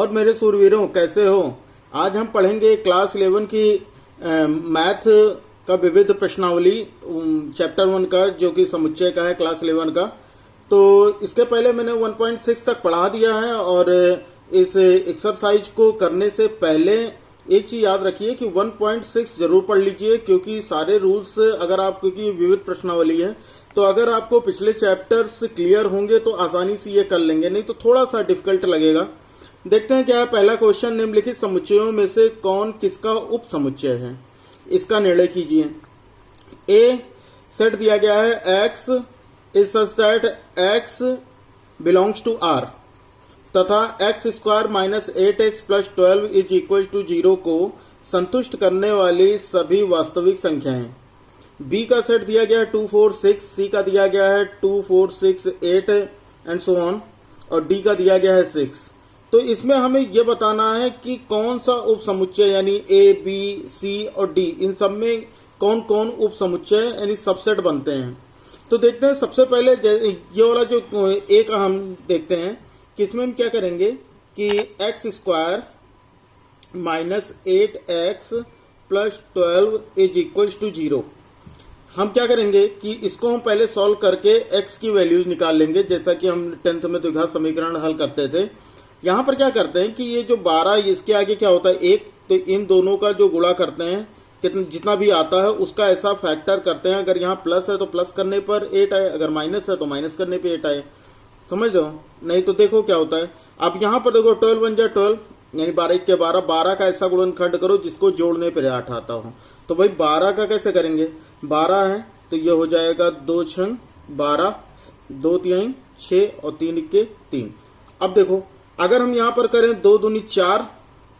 और मेरे सूरवीरों, कैसे हो? आज हम पढ़ेंगे क्लास 11 की मैथ का विविध प्रश्नावली चैप्टर 1 का, जो कि समुच्चय का है क्लास 11 का। तो इसके पहले मैंने 1.6 तक पढ़ा दिया है। और इस एक्सरसाइज को करने से पहले एक चीज याद रखिए कि 1.6 जरूर पढ़ लीजिए, क्योंकि सारे रूल्स अगर आप, क्योंकि विविध प्रश्नावली है, तो अगर आपको पिछले चैप्टर्स क्लियर होंगे तो आसानी से ये कर लेंगे, नहीं तो थोड़ा सा डिफिकल्ट लगेगा। देखते हैं क्या है। पहला क्वेश्चन, निम्नलिखित समुच्चयों में से कौन किसका उप समुच्चय है, इसका निर्णय कीजिए। ए सेट दिया गया है x is such that x belongs to R तथा x square minus 8x plus 12 is equal to 0 को संतुष्ट करने वाली सभी वास्तविक संख्याएं। बी का सेट दिया गया है 2 4 6, सी का दिया गया है 2 4 6 8 एंड सो ऑन, और डी का दिया गया है 6। तो इसमें हमें यह बताना है कि कौन सा उप समुच्चय, यानी ए बी सी और डी, इन सब में कौन कौन उप समुच्चय यानी सबसेट बनते हैं। तो देखते हैं। सबसे पहले ये वाला जो ए का हम देखते हैं कि इसमें हम क्या करेंगे कि X square minus 8x plus 12 is equal to 0। हम क्या करेंगे कि इसको हम पहले सॉल्व करके x की वैल्यूज निकाल लेंगे, जैसा कि हम 10th में द्विघात समीकरण हल करते थे। यहां पर क्या करते हैं कि ये जो 12, इसके आगे क्या होता है 1, तो इन दोनों का जो गुणा करते हैं, कितना जितना भी आता है उसका ऐसा फैक्टर करते हैं। अगर यहाँ प्लस है तो प्लस करने पर 8 आए, अगर माइनस है तो माइनस करने पे 8 आए। समझ रहे हो? नहीं तो देखो क्या होता है। अब यहाँ पर देखो 12 बन जाए 12, यानी 12 के 12, 12 का ऐसा गुणनखंड करो जिसको जोड़ने पर 8 आता हो। तो भाई 12 का कैसे करेंगे, 12 है तो ये हो जाएगा 2 छंग 12, 2 तिहाई 6 और 3 के 3। अब देखो अगर हम यहाँ पर करें 2 दूनी 4,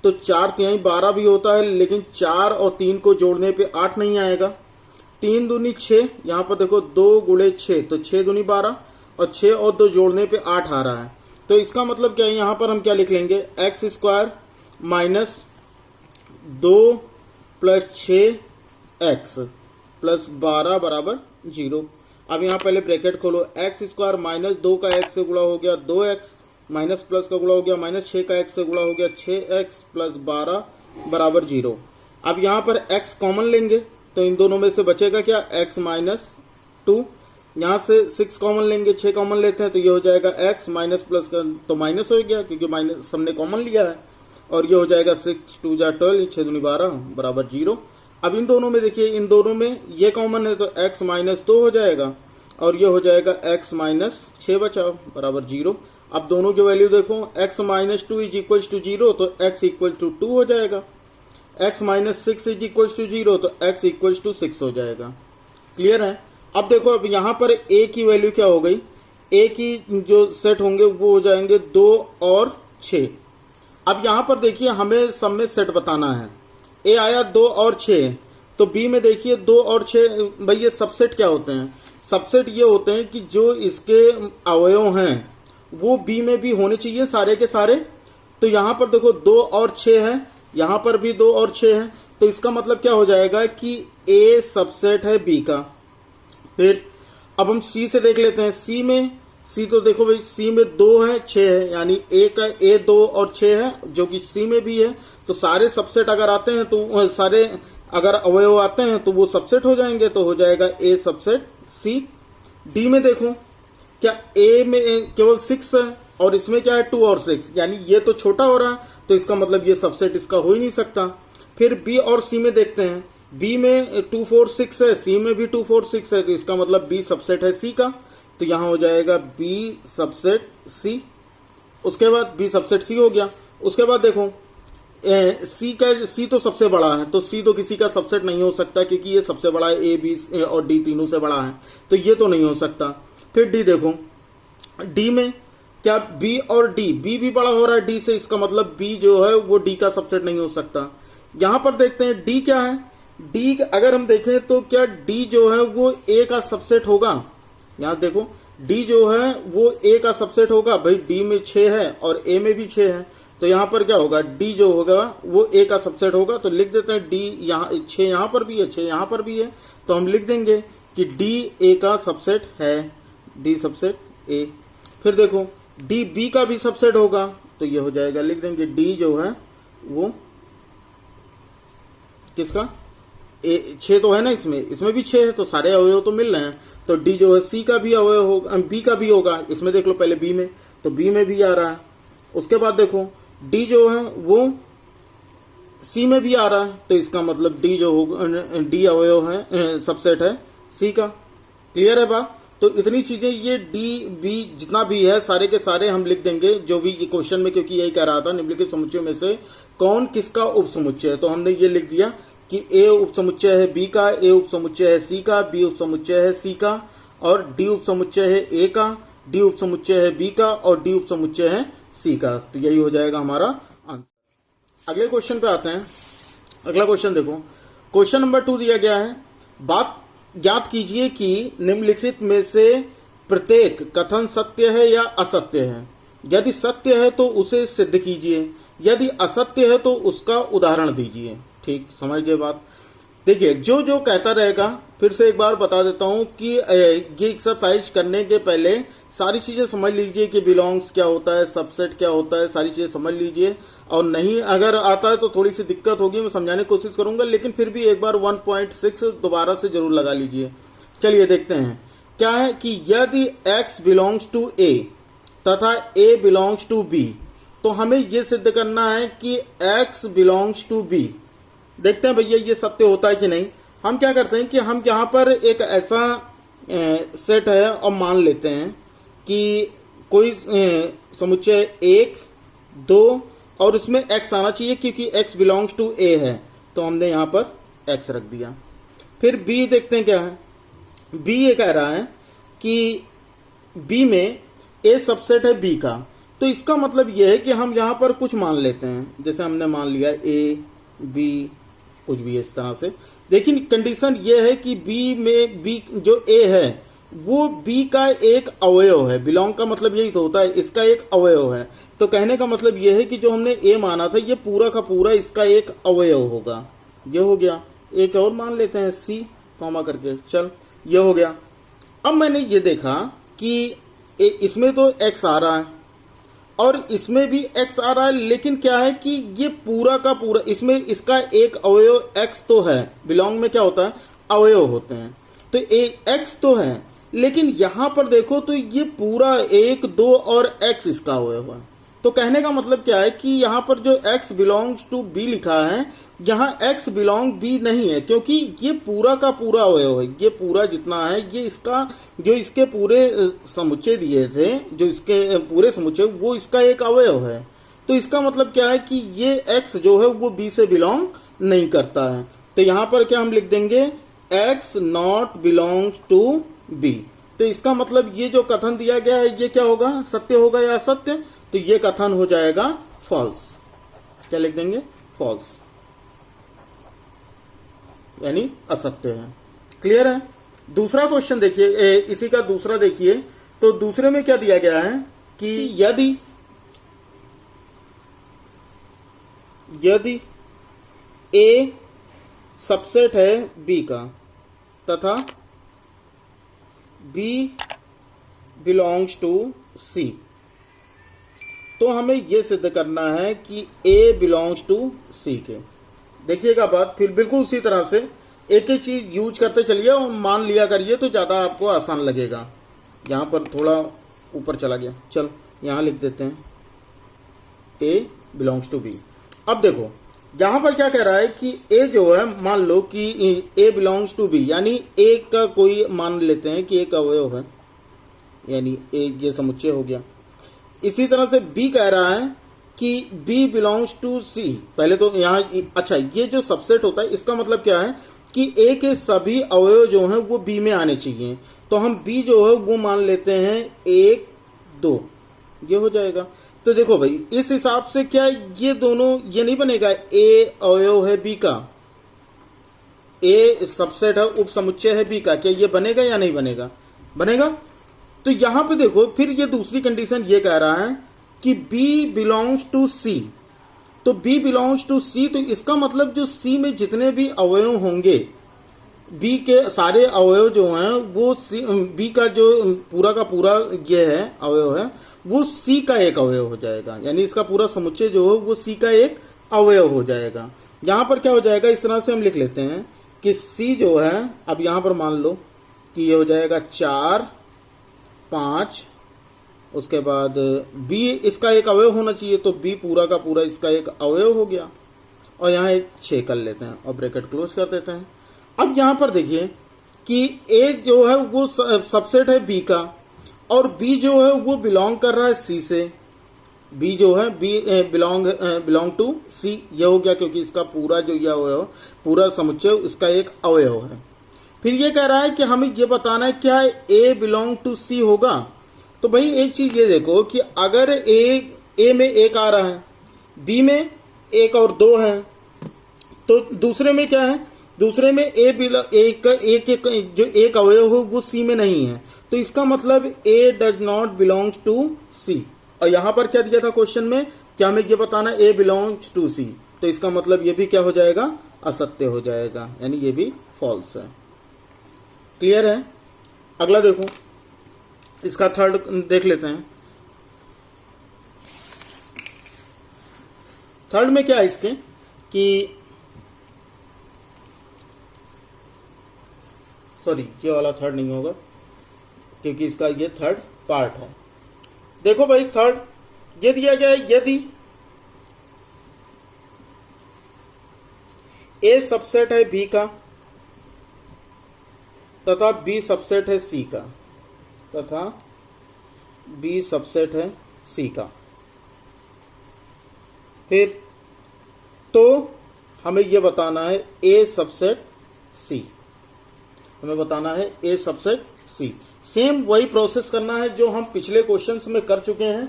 तो 4 तिहाई 12 भी होता है, लेकिन 4 और 3 को जोड़ने पे 8 नहीं आएगा। 3 दूनी 6, यहाँ पर देखो 2 गुणे 6, तो 6 दूनी 12, और 6 और 2 जोड़ने पे 8 आ रहा है। तो इसका मतलब क्या है, यहाँ पर हम क्या लिख लेंगे, x square minus 2 plus 6x plus 12 बराबर 0। अब यहाँ पहले ब्रैकेट खोलो, एक्स स्क्वायर माइनस 2 का x से गुणा हो गया 2x, माइनस प्लस का गुणा हो गया माइनस 6 का x से गुणा हो गया 6x प्लस 12 बराबर 0। अब यहाँ पर x कॉमन लेंगे तो इन दोनों में से बचेगा क्या, x माइनस 2। यहाँ से 6 कॉमन लेंगे, 6 कॉमन लेते हैं तो ये हो जाएगा x माइनस प्लस का तो माइनस हो गया, क्योंकि माइनस हमने कॉमन लिया है। और ये हो जाएगा 6 2 जा 12, 6 दूनी 12 बराबर 0। अब इन दोनों में देखिए, इन दोनों में ये कॉमन है तो x माइनस 2 हो जाएगा, और ये हो जाएगा x माइनस 6 बचा बराबर 0। अब दोनों की वैल्यू देखो, x minus 2 is equal to 0 तो x इक्वल टू 2 हो जाएगा, x minus 6 is equal to 0 तो x इक्वल टू 6 हो जाएगा। क्लियर है? अब देखो, अब यहाँ पर a की वैल्यू क्या हो गई, a की जो सेट होंगे वो हो जाएंगे 2 और 6। अब यहाँ पर देखिए हमें सब में सेट बताना है। a आया 2 और 6, तो b में देखिए 2 और 6, भाई ये सबसेट क्या होते हैं, सबसेट ये होते हैं कि जो इसके अवयव हैं वो b में भी होने चाहिए सारे के सारे। तो यहाँ पर देखो 2 और 6 है, यहाँ पर भी 2 और 6 है, तो इसका मतलब क्या हो जाएगा कि a सबसेट है b का। फिर अब हम c से देख लेते हैं। c तो देखो भाई c में 2 है 6 है, यानी a का a 2 और 6 है जो कि c में भी है। तो सारे सबसेट अगर आते हैं तो सारे अगर अवयव आते हैं तो वो सबसेट हो जाएंगे, तो हो जाएगा a सबसेट c। d में देखो क्या a में केवल 6 है और इसमें क्या है 2 और 6, यानी ये तो छोटा हो रहा है, तो इसका मतलब ये सबसेट इसका हो ही नहीं सकता। फिर b और c में देखते हैं, b में 2 4 6 है, c में भी 2 4 6 है, तो इसका मतलब b सबसेट है c का, तो यहाँ हो जाएगा b सबसेट c। उसके बाद b सबसेट c हो गया। उसके बाद देखो c तो सबसे बड़ा है, तो c तो किसी का सबसेट नहीं हो सकता, क्योंकि ये सबसे बड़ा है, a b और d तीनों से बड़ा है, तो ये तो नहीं हो सकता। फिर d देखो, d में क्या b और d, b भी बड़ा हो रहा है d से, इसका मतलब b जो है वो d का सबसेट नहीं हो सकता। यहां पर देखते हैं d क्या है, d अगर हम देखें तो क्या d जो है वो a का सबसेट होगा। यहां देखो d जो है वो a का सबसेट होगा, भाई d में 6 है और a में भी 6 है, तो यहां पर क्या होगा, d जो होगा वो a का सबसेट होगा। तो लिख देते हैं d, यहाँ 6 यहाँ पर भी है 6 यहाँ पर भी है, तो हम लिख देंगे कि d a का सबसेट है, d सबसेट a। फिर देखो d b का भी सबसेट होगा, तो ये हो जाएगा, लिख देंगे डी जो है वो किसका 6 तो है ना, इसमें भी 6 है, तो सारे अवयव तो मिल रहे हैं। तो डी जो है सी का भी अवयव होगा, बी का भी होगा। इसमें देख लो पहले बी में, तो बी में भी आ रहा है। उसके बाद देखो डी जो है वो सी में भी आ रहा है, तो इसका मतलब डी जो होगा, डी अवयव है, सबसेट है सी का। क्लियर है बात? तो इतनी चीजें, ये डी बी जितना भी है सारे के सारे हम लिख देंगे जो भी क्वेश्चन में, क्योंकि यही कह रहा था निम्नलिखित समुच्चय में से कौन किसका उपसमुच्चय है। तो हमने ये लिख दिया कि ए उपसमुच्चय है बी का, ए उपसमुच्चय है सी का, बी उपसमुच्चय है सी का, और डी उपसमुच्चय है ए का, डी उपसमुच्चय है बी का, और डी उपसमुच्चय है सी का। तो यही हो जाएगा हमारा आंसर। अगले क्वेश्चन पे आते हैं। अगला क्वेश्चन देखो, क्वेश्चन नंबर 2 दिया गया है, बात ज्ञात कीजिए कि निम्नलिखित में से प्रत्येक कथन सत्य है या असत्य है। यदि सत्य है तो उसे सिद्ध कीजिए, यदि असत्य है तो उसका उदाहरण दीजिए। ठीक, समझ गए बात? देखिए, जो जो कहता रहेगा, फिर से एक बार बता देता हूं कि ये एक्सरसाइज करने के पहले सारी चीजें समझ लीजिए कि बिलोंग्स क्या होता है, सबसेट क्या होता है, सारी चीजें समझ लीजिए। और नहीं अगर आता है तो थोड़ी सी दिक्कत होगी, मैं समझाने की कोशिश करूंगा, लेकिन फिर भी एक बार 1.6 दोबारा से जरूर लगा लीजिए। चलिए देखते हैं क्या है कि यदि x बिलोंग्स टू a तथा a बिलोंग्स टू b, तो हमें यह सिद्ध करना है कि x बिलोंग्स टू b। देखते हैं भैया ये सत्य होता है कि नहीं। हम क्या करते हैं कि हम यहाँ पर एक ऐसा सेट है और मान लेते हैं कि कोई समुच्चय 1, 2 और इसमें x आना चाहिए, क्योंकि x बिलोंग्स टू a है, तो हमने यहाँ पर x रख दिया। फिर b देखते हैं क्या है। b ये कह रहा है कि b में a सबसेट है b का, तो इसका मतलब यह है कि हम यहाँ पर कुछ मान लेते हैं, जैसे हमने मान लिया a b कुछ भी इस तरह से। लेकिन कंडीशन ये है कि b में b जो a है वो b का एक अवयव है। बिलोंग का मतलब यही तो होता है, इसका एक अवयव है। तो कहने का मतलब यह है कि जो हमने a माना था ये पूरा का पूरा इसका एक अवयव होगा। ये हो गया। एक और मान लेते हैं c कॉमा करके, चल ये हो गया। अब मैंने ये देखा कि इसमें तो x आ रहा है और इसमें भी x आ रहा है, लेकिन क्या है कि ये पूरा का पूरा इसमें इसका एक अवयव x तो है। बिलोंग में क्या होता है, अवयव होते हैं, तो x तो है, लेकिन यहां पर देखो तो ये पूरा 1, 2 और x इसका अवयव है। तो कहने का मतलब क्या है कि यहां पर जो x बिलोंग्स टू b लिखा है, यहां x बिलोंग b नहीं है, क्योंकि ये पूरा का पूरा अवयव है। ये पूरा जितना है ये इसका जो इसके पूरे समुच्चय दिए थे, जो इसके पूरे समुच्चय वो इसका एक अवयव है। तो इसका मतलब क्या है कि ये x जो है वो b से बिलोंग नहीं करता है। तो यहां पर क्या हम लिख देंगे, x not belongs to b। तो इसका मतलब ये जो कथन दिया गया है ये क्या होगा, सत्य होगा या असत्य? तो ये कथन हो जाएगा फॉल्स। क्या लिख देंगे, फॉल्स, यानी असत्य है। क्लियर है? दूसरा क्वेश्चन देखिए, इसी का दूसरा देखिए। तो दूसरे में क्या दिया गया है कि यदि a सबसेट है b का तथा b बिलोंग्स टू c, तो हमें यह सिद्ध करना है कि a बिलोंग्स टू c के। देखिएगा बात, फिर बिल्कुल उसी तरह से एक ही चीज यूज करते चलिए और मान लिया करिए, तो ज्यादा आपको आसान लगेगा। यहां पर थोड़ा ऊपर चला गया, चल यहां लिख देते हैं a बिलोंग्स टू b। अब देखो यहां पर क्या कह रहा है कि a जो है, मान लो कि a बिलोंग्स टू b, यानी a का कोई मान लेते हैं कि एक अवयव है, यानी a ये समुच्चय हो गया। इसी तरह से b कह रहा है कि b बिलोंग्स टू c। पहले तो यहाँ अच्छा, ये जो सबसेट होता है इसका मतलब क्या है कि a के सभी अवयव जो हैं वो b में आने चाहिए। तो हम b जो है वो मान लेते हैं 1, 2, ये हो जाएगा। तो देखो भाई, इस हिसाब से क्या ये दोनों ये नहीं बनेगा, a अवयव है b का, a सबसेट है, उप समुच्चय है b का, क्या ये बनेगा या नहीं बनेगा? बनेगा। तो यहां पे देखो फिर ये दूसरी कंडीशन ये कह रहा है कि b बिलोंग्स टू c। तो b बिलोंग्स टू c, तो इसका मतलब जो c में जितने भी अवयव होंगे, b के सारे अवयव जो हैं वो b का जो पूरा का पूरा ये है अवयव है, वो सी का एक अवयव हो जाएगा, यानी इसका पूरा समुच्चय जो है वो सी का एक अवयव हो जाएगा। यहां पर क्या हो जाएगा, इस तरह से हम लिख लेते हैं कि सी जो है, अब यहां पर मान लो कि ये हो जाएगा 4, 5, उसके बाद बी इसका एक अवयव होना चाहिए, तो बी पूरा का पूरा इसका एक अवयव हो गया, और यहाँ एक 6 कर लेते हैं और ब्रैकेट क्लोज कर देते हैं। अब यहाँ पर देखिए कि ए जो है वो सबसेट है बी का, और बी जो है वो बिलोंग कर रहा है सी से। बी जो है बी बिलोंग टू सी, ये हो गया, क्योंकि इसका पूरा जो यह अवयव, पूरा समुच्चय इसका एक अवयव है। फिर ये कह रहा है कि हमें ये बताना है क्या ए बिलोंग टू सी होगा। तो भाई एक चीज ये देखो कि अगर ए में 1 आ रहा है, बी में 1 और 2 है, तो दूसरे में क्या है, दूसरे में जो एक अवयव हो वो सी में नहीं है, तो इसका मतलब ए डज नॉट बिलोंग टू सी। और यहां पर क्या दिया था क्वेश्चन में, क्या हमें ये बताना ए बिलोंग्स टू सी, तो इसका मतलब ये भी क्या हो जाएगा, असत्य हो जाएगा, यानी ये भी फॉल्स है। क्लियर है। अगला देखो, इसका थर्ड देख लेते हैं। थर्ड में क्या है इसके कि सॉरी, ये वाला थर्ड नहीं होगा क्योंकि इसका ये थर्ड पार्ट है। देखो भाई, थर्ड ये दिया गया है, यदि ए सबसेट है बी का तथा बी सबसेट है सी का, तथा बी सबसेट है सी का, फिर तो हमें यह बताना है ए सबसेट सी, हमें बताना है ए सबसेट सी। सेम वही प्रोसेस करना है जो हम पिछले क्वेश्चंस में कर चुके हैं।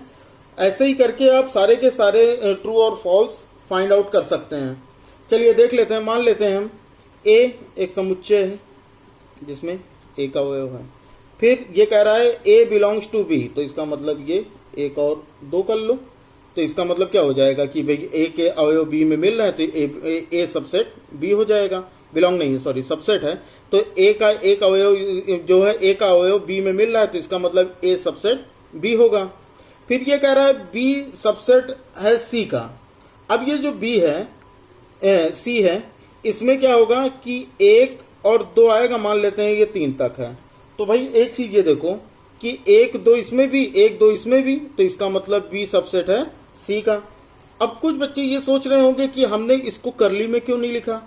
ऐसे ही करके आप सारे के सारे ट्रू और फॉल्स फाइंड आउट कर सकते हैं। चलिए देख लेते हैं। मान लेते हैं हम ए एक समुच्चय है जिसमें ए का अवयव है, फिर ये कह रहा है ए बिलोंग्स टू बी, तो इसका मतलब ये 1 और 2 कर लो, तो इसका मतलब क्या हो जाएगा कि भाई ए के अवयव बी में मिल रहे हैं, तो ए सबसेट बी हो जाएगा, बिलोंग नहीं, सॉरी सबसेट है, तो ए का एक अवयव जो है ए का अवयव बी में मिल रहा है, तो इसका मतलब ए सबसेट बी होगा। फिर ये कह रहा है बी सबसेट है सी का। अब ये जो बी है सी है, इसमें क्या होगा कि 1 और 2 आएगा, मान लेते हैं ये 3 तक है, तो भाई एक चीज ये देखो कि 1 2 इसमें भी 1 2 इसमें भी, तो इसका मतलब बी सबसेट है सी का। अब कुछ बच्चे ये सोच रहे होंगे कि हमने इसको करली में क्यों नहीं लिखा,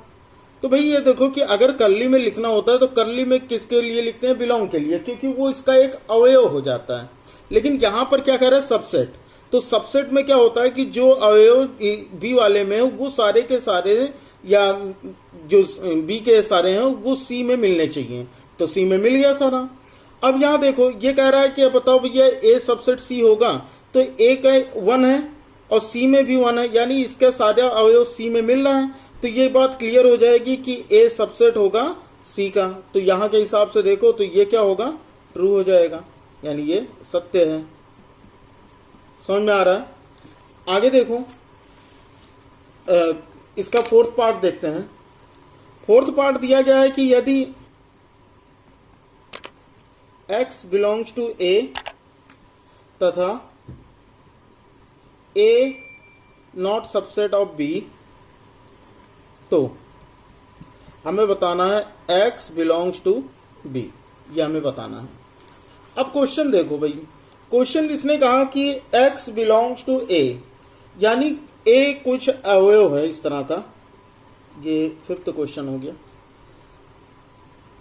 तो भाई ये देखो कि अगर करली में लिखना होता है तो करली में किसके लिए लिखते हैं, बिलोंग के लिए, क्योंकि वो इसका एक अवयव हो जाता है। लेकिन यहां पर क्या कह रहा है, सबसेट, तो सबसेट में क्या होता है कि जो अवयव बी वाले में वो सारे के सारे या जो बी के सारे हैं वो सी में मिलने चाहिए, तो सी में मिल गया सारा। अब यहां देखो ये कह रहा है कि बताओ भैया ए सबसेट सी होगा, तो ए का 1 है और सी में भी 1 है, यानी इसके सारे अवयव सी में मिल रहा है, तो ये बात क्लियर हो जाएगी कि ए सबसेट होगा सी का। तो यहां के हिसाब से देखो तो ये क्या होगा, ट्रू हो जाएगा, यानी ये सत्य है। समझ में आ रहा है। आगे देखो, इसका फोर्थ पार्ट देखते हैं। फोर्थ पार्ट दिया गया है कि यदि x बिलोंग्स टू ए तथा ए नॉट सबसेट ऑफ बी, तो हमें बताना है x बिलोंग्स टू b, ये हमें बताना है। अब क्वेश्चन देखो भाई, क्वेश्चन इसने कहा कि x बिलोंग्स टू a, यानी a कुछ अवयव है इस तरह का, ये 5th क्वेश्चन हो गया।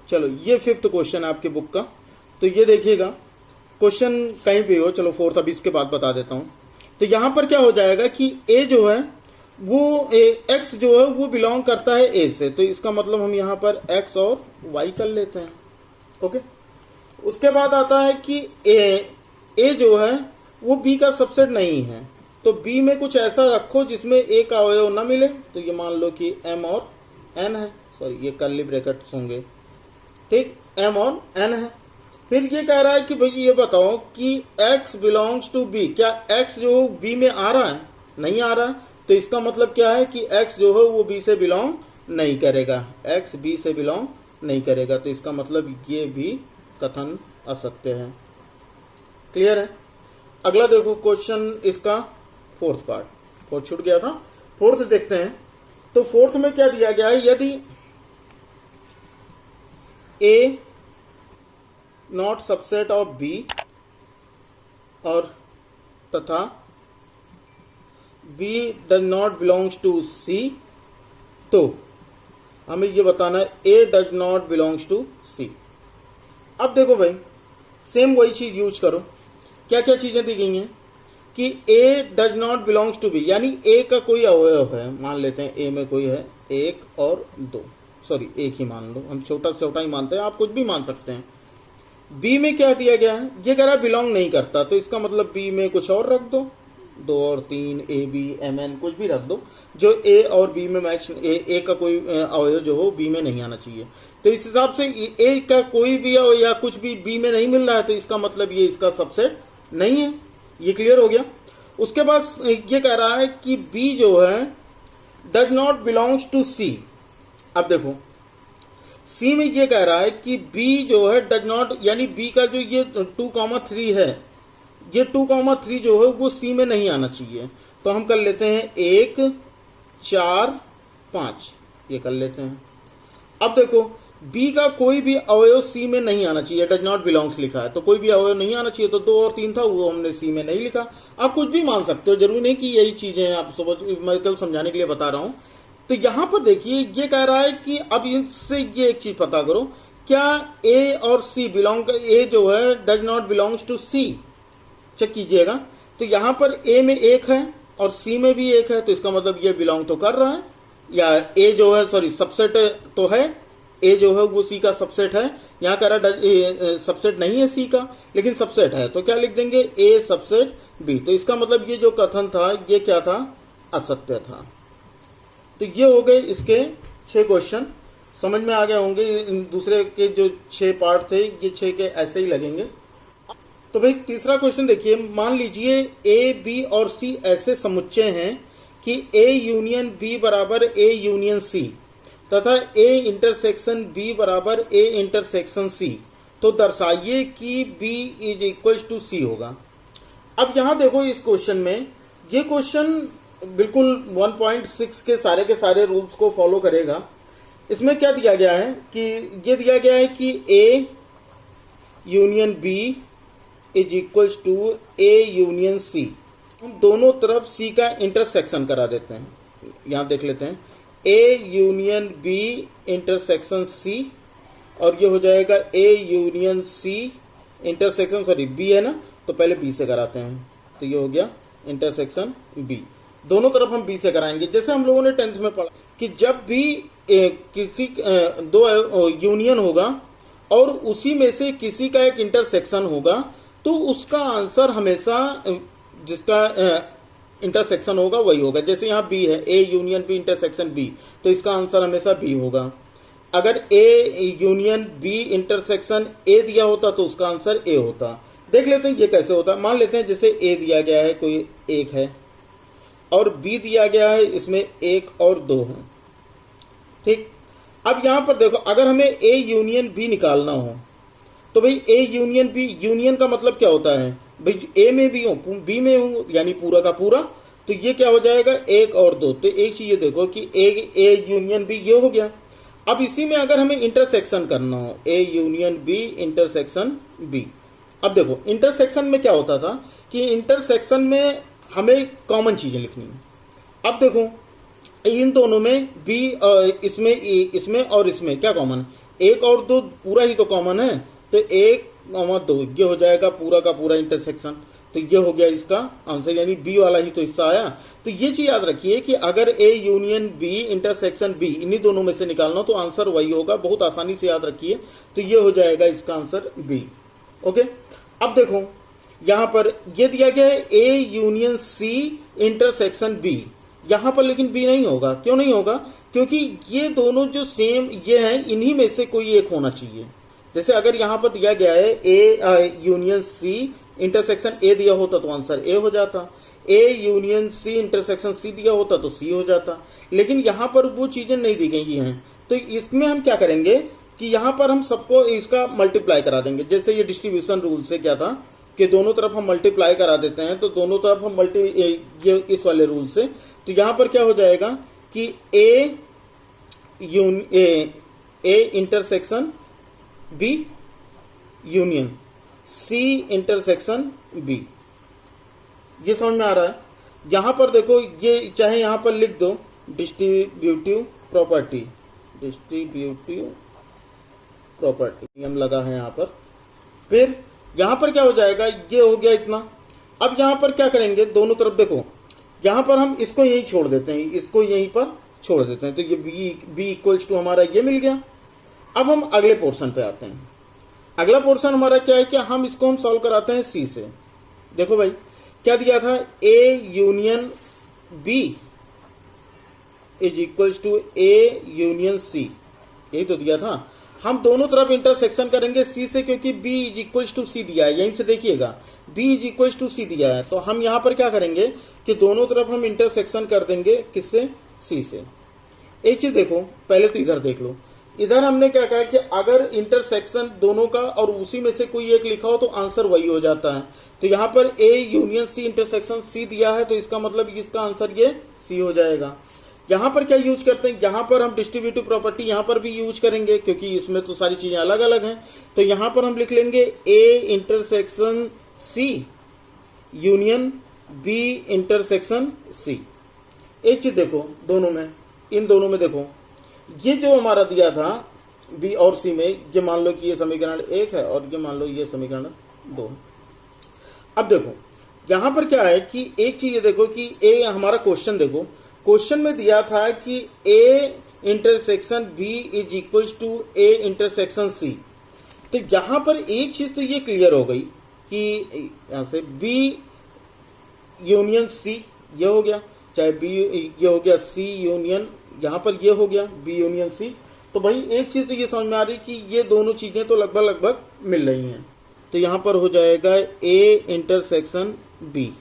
चलो ये 5th क्वेश्चन है आपके बुक का, तो ये देखिएगा क्वेश्चन कहीं भी हो, चलो 4th अभी इसके बाद बता देता हूं। तो यहां पर क्या हो जाएगा कि a जो है वो x जो है वो बिलोंग करता है a से, तो इसका मतलब हम यहां पर x और y कर लेते हैं। ओके, उसके बाद आता है कि a जो है वो b का सबसेट नहीं है, तो b में कुछ ऐसा रखो जिसमें a का अवयव न मिले, तो ये मान लो कि m और n है, सॉरी ये कर्ली ब्रैकेट्स होंगे, ठीक, m और n है। फिर ये कह रहा है कि भाई ये बताओ कि x बिलोंग्स टू b, क्या x जो b में आ रहा है, नहीं आ रहा है, तो इसका मतलब क्या है कि x जो है वो b से बिलोंग नहीं करेगा, x b से बिलोंग नहीं करेगा, तो इसका मतलब ये भी कथन असत्य है। क्लियर है। अगला देखो क्वेश्चन इसका फोर्थ पार्ट, फोर्थ छूट गया था, फोर्थ देखते हैं। तो फोर्थ में क्या दिया गया है, यदि A not subset of B और तथा B does not belongs to C, तो हमें ये बताना है A does not belongs to C. अब देखो भाई सेम वही चीज यूज करो। क्या क्या चीजें दी गई हैं कि A does not belongs to B, यानी ए का कोई अवयव है, मान लेते हैं ए में कोई है 1 और 2, सॉरी 1 ही मान लो, हम छोटा से छोटा ही मानते हैं, आप कुछ भी मान सकते हैं। बी में क्या दिया गया है, ये कह रहा है बिलोंग नहीं करता, तो इसका मतलब बी में कुछ और रख दो, 2 और 3 ए बी एम एन कुछ भी रख दो जो ए और बी में मैच, ए का कोई अवयव जो हो बी में नहीं आना चाहिए। तो इस हिसाब से ए का कोई भी या कुछ भी बी में नहीं मिल रहा है, तो इसका मतलब ये इसका सबसेट नहीं है। ये क्लियर हो गया। उसके बाद ये कह रहा है कि बी जो है does not belongs to C. अब देखो सी में ये कह रहा है कि बी जो है डज नॉट, यानी बी का जो ये 2,3 है, ये 2,3 जो है वो सी में नहीं आना चाहिए। तो हम कर लेते हैं 1 4 5, ये कर लेते हैं। अब देखो बी का कोई भी अवयव सी में नहीं आना चाहिए, डज नॉट बिलोंग्स लिखा है, तो कोई भी अवयव नहीं आना चाहिए, तो 2 और 3 था वो हमने सी में नहीं लिखा। आप कुछ भी मान सकते हो, जरूरी नहीं कि यही चीजें हैं, आप मैं कल समझाने के लिए बता रहा हूं। तो यहां पर देखिए ये कह रहा है कि अब इससे ये एक चीज पता करो, क्या ए और सी बिलोंग, ए जो है does not belongs to C, check कीजिएगा। तो यहां पर ए में 1 है और सी में भी 1 है, तो इसका मतलब ये बिलोंग तो कर रहा है, या ए जो है सॉरी सबसेट तो है, ए जो है वो सी का सबसेट है। यहां कह रहा है सबसेट नहीं है सी का, लेकिन सबसेट है, तो क्या लिख देंगे ए सबसेट बी। तो इसका मतलब ये जो कथन था ये क्या था, असत्य था। तो ये हो गए इसके 6 क्वेश्चन, समझ में आ गए होंगे। दूसरे के जो 6 पार्ट थे ये 6 के ऐसे ही लगेंगे। तो भाई तीसरा क्वेश्चन देखिए, मान लीजिए ए बी और सी ऐसे समुच्चय हैं कि ए यूनियन बी बराबर ए यूनियन सी तथा ए इंटरसेक्शन बी बराबर ए इंटरसेक्शन सी, तो दर्शाइए कि बी इज इक्वल टू सी होगा। अब यहां देखो इस क्वेश्चन में, ये क्वेश्चन बिल्कुल 1.6 के सारे रूल्स को फॉलो करेगा। इसमें क्या दिया गया है कि ये दिया गया है कि A union B is equal to A union C, हम दोनों तरफ सी का इंटरसेक्शन करा देते हैं। यहां देख लेते हैं A union B intersection C, और ये हो जाएगा A union C intersection, sorry B है ना, तो पहले बी से कराते हैं, तो ये हो गया इंटरसेक्शन बी। दोनों तरफ हम बी से कराएंगे। जैसे हम लोगों ने 10th में पढ़ा कि जब भी किसी 2 यूनियन होगा और उसी में से किसी का एक इंटरसेक्शन होगा, तो उसका आंसर हमेशा जिसका इंटरसेक्शन होगा वही होगा। जैसे यहाँ बी है, A union B intersection B, तो इसका आंसर हमेशा बी होगा। अगर A union B intersection A दिया होता तो उसका आंसर ए होता। देख लेते हैं ये कैसे होता है। मान लेते हैं जैसे ए दिया गया है, कोई 1 है, और बी दिया गया है, इसमें 1 और 2 है, ठीक। अब यहां पर देखो, अगर हमें ए यूनियन बी निकालना हो तो भाई ए यूनियन बी, यूनियन का मतलब क्या होता है भाई, ए में भी हूं बी में हूं, यानी पूरा का पूरा, तो ये क्या हो जाएगा 1 और 2। तो एक चीज ये देखो कि ए यूनियन बी ये हो गया। अब इसी में अगर हमें इंटरसेक्शन करना हो, A union B intersection B, अब देखो इंटरसेक्शन में क्या होता था कि इंटरसेक्शन में हमें कॉमन चीजें लिखनी है। अब देखो इन दोनों में बी, इसमें और इसमें क्या कॉमन, 1 और 2 पूरा ही तो कॉमन है, तो 1, 2 ये हो जाएगा पूरा का पूरा इंटरसेक्शन। तो ये हो गया इसका आंसर, यानी बी वाला ही तो हिस्सा आया। तो ये चीज याद रखिए कि अगर A union B intersection B, इन्हीं दोनों में से निकालना तो आंसर वही होगा, बहुत आसानी से याद रखिए। तो ये हो जाएगा इसका आंसर बी। ओके, अब देखो यहां पर ये दिया गया है A union C intersection B, यहां पर लेकिन बी नहीं होगा। क्यों नहीं होगा, क्योंकि ये दोनों जो सेम ये हैं, इन्हीं में से कोई एक होना चाहिए। जैसे अगर यहां पर दिया गया है A union C intersection A दिया होता तो आंसर ए हो जाता, ए यूनियन सी इंटरसेक्शन सी दिया होता तो सी हो जाता, लेकिन यहां पर वो चीजें नहीं दी गई हैं। तो इसमें हम क्या करेंगे कि यहां पर हम सबको इसका मल्टीप्लाई करा देंगे। जैसे ये डिस्ट्रीब्यूशन रूल से क्या था कि दोनों तरफ हम मल्टीप्लाई करा देते हैं, तो दोनों तरफ हम ये इस वाले रूल से, तो यहां पर क्या हो जाएगा कि A intersection B union C intersection B. ये समझ में आ रहा है? यहां पर देखो, ये चाहे यहां पर लिख दो डिस्ट्रीब्यूटिव प्रॉपर्टी, डिस्ट्रीब्यूटिव प्रॉपर्टी नियम लगा है यहां पर। फिर यहां पर क्या हो जाएगा, ये हो गया इतना। अब यहां पर क्या करेंगे, दोनों तरफ देखो, यहां पर हम इसको यहीं छोड़ देते हैं, इसको यहीं पर छोड़ देते हैं, तो ये बी इक्वल्स टू हमारा ये मिल गया। अब हम अगले पोर्शन पे आते हैं। अगला पोर्शन हमारा क्या है कि हम इसको हम सॉल्व कराते हैं सी से। देखो भाई क्या दिया था, A union B is equals to A union C, यही तो दिया था। हम दोनों तरफ इंटरसेक्शन करेंगे सी से, क्योंकि b इज इक्वल्स टू सी दिया है, यहीं से देखिएगा b इज इक्वल्स टू सी दिया है, तो हम यहां पर क्या करेंगे कि दोनों तरफ हम इंटरसेक्शन कर देंगे, किससे, c से। एक चीज देखो, पहले तो इधर देख लो, इधर हमने क्या कहा कि अगर इंटरसेक्शन दोनों का और उसी में से कोई एक लिखा हो तो आंसर वही हो जाता है। तो यहां पर a union c intersection c दिया है, तो इसका मतलब इसका आंसर ये c हो जाएगा। यहां पर क्या यूज करते हैं, यहां पर हम डिस्ट्रीब्यूटिव प्रॉपर्टी यहां पर भी यूज करेंगे, क्योंकि इसमें तो सारी चीजें अलग अलग हैं। तो यहां पर हम लिख लेंगे A intersection C union B intersection C. एक चीज देखो, दोनों में, इन दोनों में देखो, ये जो हमारा दिया था बी और सी में, ये मान लो कि ये समीकरण 1 है और ये मान लो ये समीकरण 2 है। अब देखो यहां पर क्या है कि एक चीज ये देखो कि ए हमारा क्वेश्चन देखो, क्वेश्चन में दिया था कि A intersection B is equals to A intersection C. तो यहां पर एक चीज तो ये क्लियर हो गई कि यहां से बी यूनियन सी ये हो गया, चाहे बी ये हो गया, सी यूनियन यहां पर ये हो गया बी यूनियन सी। तो भाई एक चीज तो ये समझ में आ रही कि ये दोनों चीजें तो लगभग लगभग मिल रही हैं। तो यहां पर हो जाएगा ए इंटरसेक्शन बी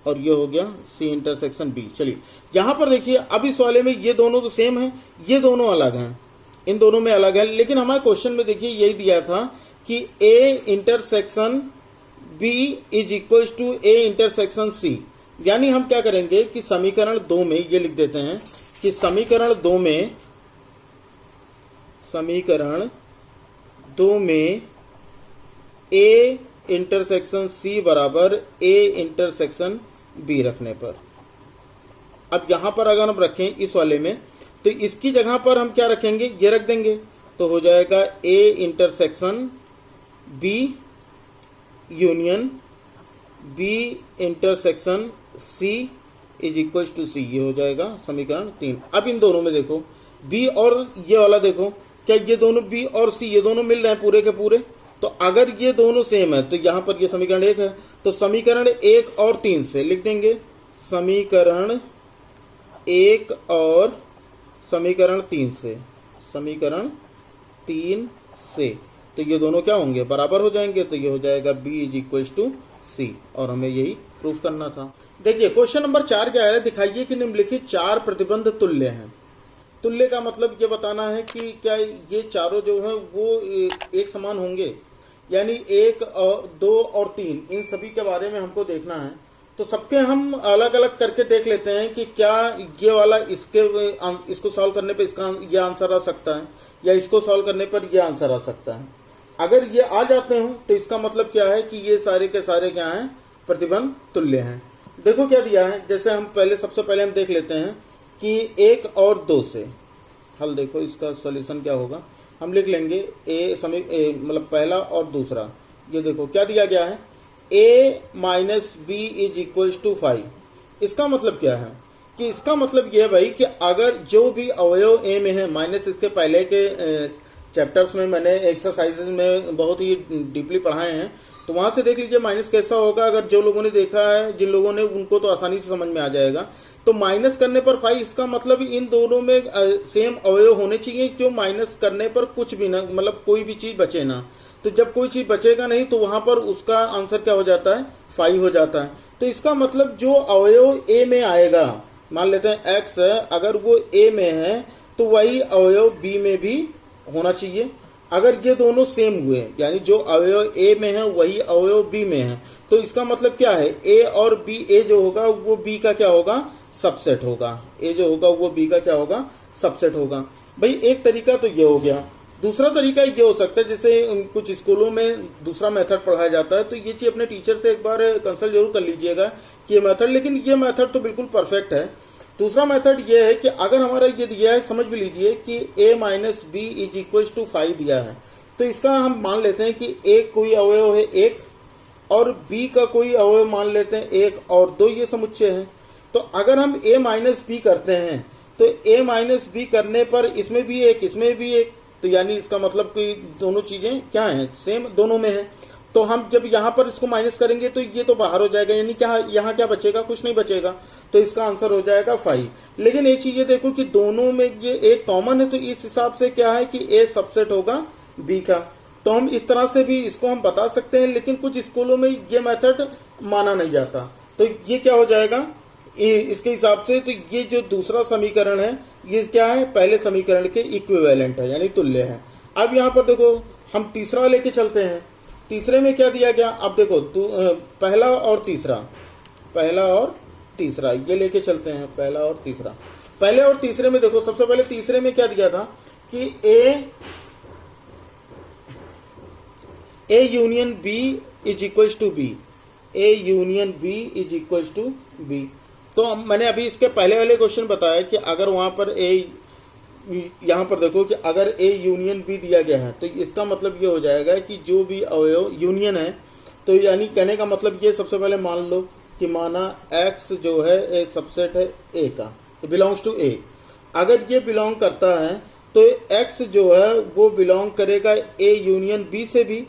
और ये हो गया सी इंटरसेक्शन बी। चलिए यहां पर देखिए, अब इस वाले में ये दोनों तो सेम है, ये दोनों अलग हैं, इन दोनों में अलग है, लेकिन हमारे क्वेश्चन में देखिए यही दिया था कि A intersection B is equals to A intersection C. यानी हम क्या करेंगे कि समीकरण 2 में ये लिख देते हैं कि समीकरण 2 में ए इंटरसेक्शन सी बराबर ए इंटरसेक्शन बी रखने पर, अब यहां पर अगर हम रखें इस वाले में, तो इसकी जगह पर हम क्या रखेंगे, ये रख देंगे, तो हो जाएगा A intersection B union B intersection C is equals to C. ये हो जाएगा समीकरण 3। अब इन दोनों में देखो, बी और ये वाला देखो, क्या ये दोनों बी और सी ये दोनों मिल रहे हैं पूरे के पूरे? तो अगर ये दोनों सेम है तो यहां पर ये समीकरण 1 है, तो समीकरण 1 और 3 से लिख देंगे, समीकरण 1 और समीकरण 3 से, समीकरण 3 से, तो ये दोनों क्या होंगे, बराबर हो जाएंगे। तो ये हो जाएगा b इज इक्वल्स टू सी, और हमें यही प्रूफ करना था। देखिए क्वेश्चन नंबर 4 क्या है, दिखाइए कि निम्नलिखित 4 प्रतिबंध तुल्य हैं। तुल्य का मतलब ये बताना है कि क्या ये चारों जो हैं वो एक समान होंगे, यानी 1 और 2 और 3 इन सभी के बारे में हमको देखना है। तो सबके हम अलग अलग करके देख लेते हैं कि क्या ये वाला इसको सॉल्व करने पे इसका ये आंसर आ सकता है, या इसको सॉल्व करने पर ये आंसर आ सकता है। अगर ये आ जाते हो तो इसका मतलब क्या है कि ये सारे के सारे क्या हैं, प्रतिबंध तुल्य हैं। देखो क्या दिया है, जैसे हम सबसे पहले हम देख लेते हैं कि 1 और 2 से हल। देखो इसका सॉल्यूशन क्या होगा, हम लिख लेंगे मतलब पहला और दूसरा। ये देखो क्या दिया गया है, a minus B is equals to 5। इसका मतलब क्या है कि इसका मतलब यह है भाई कि अगर जो भी अवयव a में है, माइनस इसके पहले के चैप्टर्स में मैंने एक्सरसाइजेज में बहुत ही डीपली पढ़ाए हैं, तो वहां से देख लीजिए माइनस कैसा होगा। अगर जो लोगों ने देखा है, जिन लोगों ने, उनको तो आसानी से समझ में आ जाएगा। तो माइनस करने पर 5, इसका मतलब इन दोनों में सेम अवयव होने चाहिए, जो माइनस करने पर कुछ भी ना, मतलब कोई भी चीज बचे ना। तो जब कोई चीज बचेगा नहीं तो वहां पर उसका आंसर क्या हो जाता है, 5 हो जाता है। तो इसका मतलब जो अवयव a में आएगा, मान लेते हैं x है, अगर वो a में है तो वही अवयव b में भी होना चाहिए। अगर ये दोनों सेम हुए, यानी जो अवयव ए में है वही अवयव बी में है, तो इसका मतलब क्या है, ए और बी, ए जो होगा वो बी का क्या होगा, सबसेट होगा। ए जो होगा वो बी का क्या होगा, सबसेट होगा। भाई एक तरीका तो ये हो गया। दूसरा तरीका ये हो सकता है, जैसे कुछ स्कूलों में दूसरा मेथड पढ़ाया जाता है, तो ये चीज अपने टीचर से एक बार कंसल्ट जरूर कर लीजिएगा कि ये मेथड, लेकिन ये मेथड तो बिल्कुल परफेक्ट है। दूसरा मेथड ये है कि अगर हमारा ये दिया है, समझ भी लीजिए कि a minus B is equal to 5 दिया है, तो इसका हम मान लेते हैं कि a कोई अवयव है 1 और b का कोई अवयव मान लेते हैं 1 और 2, ये समुच्चय है। तो अगर हम a माइनस बी करते हैं तो a माइनस बी करने पर इसमें भी 1 इसमें भी 1, तो यानी इसका मतलब कि दोनों चीजें क्या हैं, सेम दोनों में है। तो हम जब यहाँ पर इसको माइनस करेंगे तो ये तो बाहर हो जाएगा, यानी क्या यहाँ क्या बचेगा, कुछ नहीं बचेगा, तो इसका आंसर हो जाएगा 5। लेकिन एक चीज ये देखो कि दोनों में ये एक कॉमन है, तो इस हिसाब से क्या है कि ए सबसेट होगा बी का। तो हम इस तरह से भी इसको हम बता सकते हैं, लेकिन कुछ स्कूलों में ये मेथड माना नहीं जाता। तो ये क्या हो जाएगा इसके हिसाब से, तो ये जो दूसरा समीकरण है ये क्या है, पहले समीकरण के इक्विवेलेंट है, यानी तुल्य है। अब यहाँ पर देखो हम तीसरा लेके चलते हैं। तीसरे में क्या दिया गया, अब देखो पहला और तीसरा ये लेके चलते हैं, पहला और तीसरा। पहले और तीसरे में देखो, सबसे पहले तीसरे में क्या दिया था कि A union B is equal to B, A union B is equal to B. तो मैंने अभी इसके पहले वाले क्वेश्चन बताया कि अगर वहां पर यहाँ पर देखो कि अगर ए यूनियन बी दिया गया है, तो इसका मतलब ये हो जाएगा कि जो भी अवयव यूनियन है, तो यानी कहने का मतलब ये, सबसे पहले मान लो कि माना x जो है ए सबसेट है a का, बिलोंग्स टू a। अगर ये बिलोंग करता है तो x जो है वो बिलोंग करेगा a यूनियन b से भी,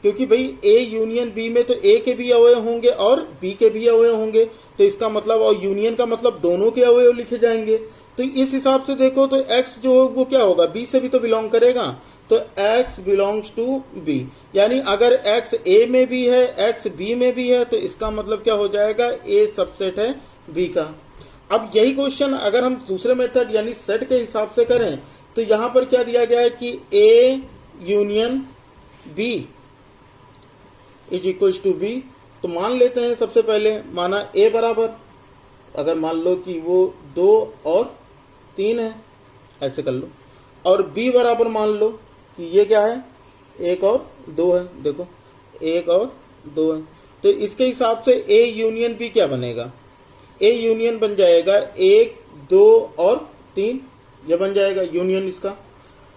क्योंकि भाई a यूनियन b में तो a के भी अवयव होंगे और b के भी अवयव होंगे, तो इसका मतलब, और यूनियन का मतलब दोनों के अवयव लिखे जाएंगे। तो इस हिसाब से देखो तो x जो है वो क्या होगा, b से भी तो बिलोंग करेगा, तो x बिलोंग्स टू b। यानी अगर x a में भी है, x b में भी है, तो इसका मतलब क्या हो जाएगा, a सबसेट है b का। अब यही क्वेश्चन अगर हम दूसरे मेथड यानी सेट के हिसाब से करें, तो यहां पर क्या दिया गया है कि a union b is equal to b। तो मान लेते हैं सबसे पहले, माना a बराबर, अगर मान लो कि वो 2 और 3 है, ऐसे कर लो, और b बराबर मान लो कि ये क्या है, 1 और 2 है, देखो 1 और 2 है। तो इसके हिसाब से a यूनियन b क्या बनेगा, a यूनियन बन जाएगा 1 2 और 3, ये बन जाएगा यूनियन इसका।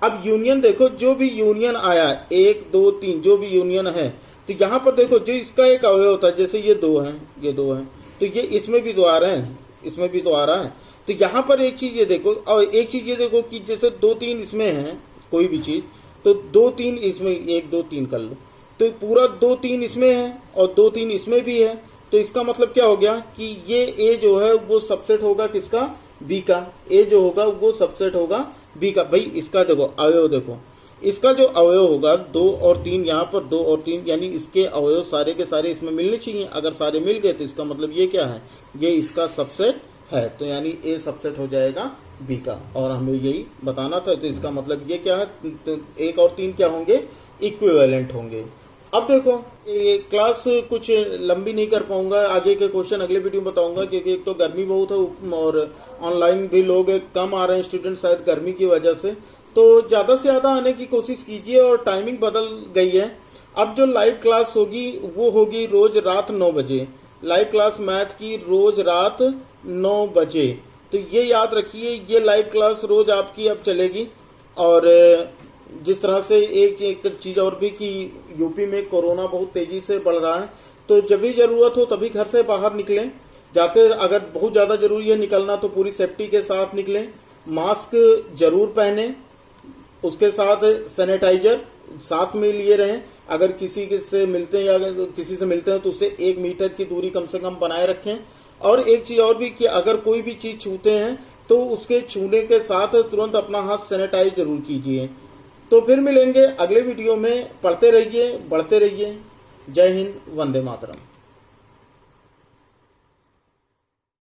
अब यूनियन देखो, जो भी यूनियन आया 1 2 3 जो भी यूनियन है, तो यहाँ पर देखो जो इसका एक अवयव होता है, जैसे ये 2 है, ये 2 है, तो ये इसमें भी तो आ रहे हैं, इसमें भी तो आ रहा है। तो यहाँ पर एक चीज ये देखो, और एक चीज ये देखो कि जैसे 2 3 इसमें है कोई भी चीज, तो 2 3 इसमें 1 2 3 कर लो, तो पूरा 2 3 इसमें है और 2 3 इसमें भी है। तो इसका मतलब क्या हो गया कि ये a जो है वो सबसेट होगा किसका, b का। a जो होगा वो सबसेट होगा b का। भाई इसका देखो अवयव, देखो इसका जो अवयव होगा 2 और 3, यहाँ पर 2 और 3, यानी इसके अवयव सारे के सारे इसमें मिलने चाहिए। अगर सारे मिल गए तो इसका मतलब ये क्या है, ये इसका सबसेट है, तो यानी a सबसेट हो जाएगा b का, और हमें यही बताना था। तो इसका मतलब ये क्या है, तो 1 और 3 क्या होंगे, इक्विवेलेंट होंगे। अब देखो ये क्लास कुछ लंबी नहीं कर पाऊंगा, आगे के क्वेश्चन अगले वीडियो में बताऊंगा, क्योंकि एक तो गर्मी बहुत है और ऑनलाइन भी लोग कम आ रहे हैं स्टूडेंट, शायद गर्मी की वजह से। तो ज़्यादा से ज़्यादा आने की कोशिश कीजिए, और टाइमिंग बदल गई है। अब जो लाइव क्लास होगी वो होगी रोज रात 9 बजे, लाइव क्लास मैथ की रोज रात 9 बजे। तो ये याद रखिए, ये लाइव क्लास रोज आपकी अब चलेगी। और जिस तरह से एक चीज़ और भी कि यूपी में कोरोना बहुत तेजी से बढ़ रहा है, तो जब भी जरूरत हो तभी घर से बाहर निकलें। जाते अगर बहुत ज़्यादा जरूरी है निकलना तो पूरी सेफ्टी के साथ निकलें, मास्क जरूर पहने, उसके साथ सैनिटाइजर साथ में लिए रहें। अगर किसी से मिलते हैं या अगर किसी से मिलते हैं तो उससे 1 मीटर की दूरी कम से कम बनाए रखें। और एक चीज और भी कि अगर कोई भी चीज छूते हैं तो उसके छूने के साथ तुरंत अपना हाथ सैनिटाइज जरूर कीजिए। तो फिर मिलेंगे अगले वीडियो में। पढ़ते रहिए, बढ़ते रहिए। जय हिंद, वंदे मातरम।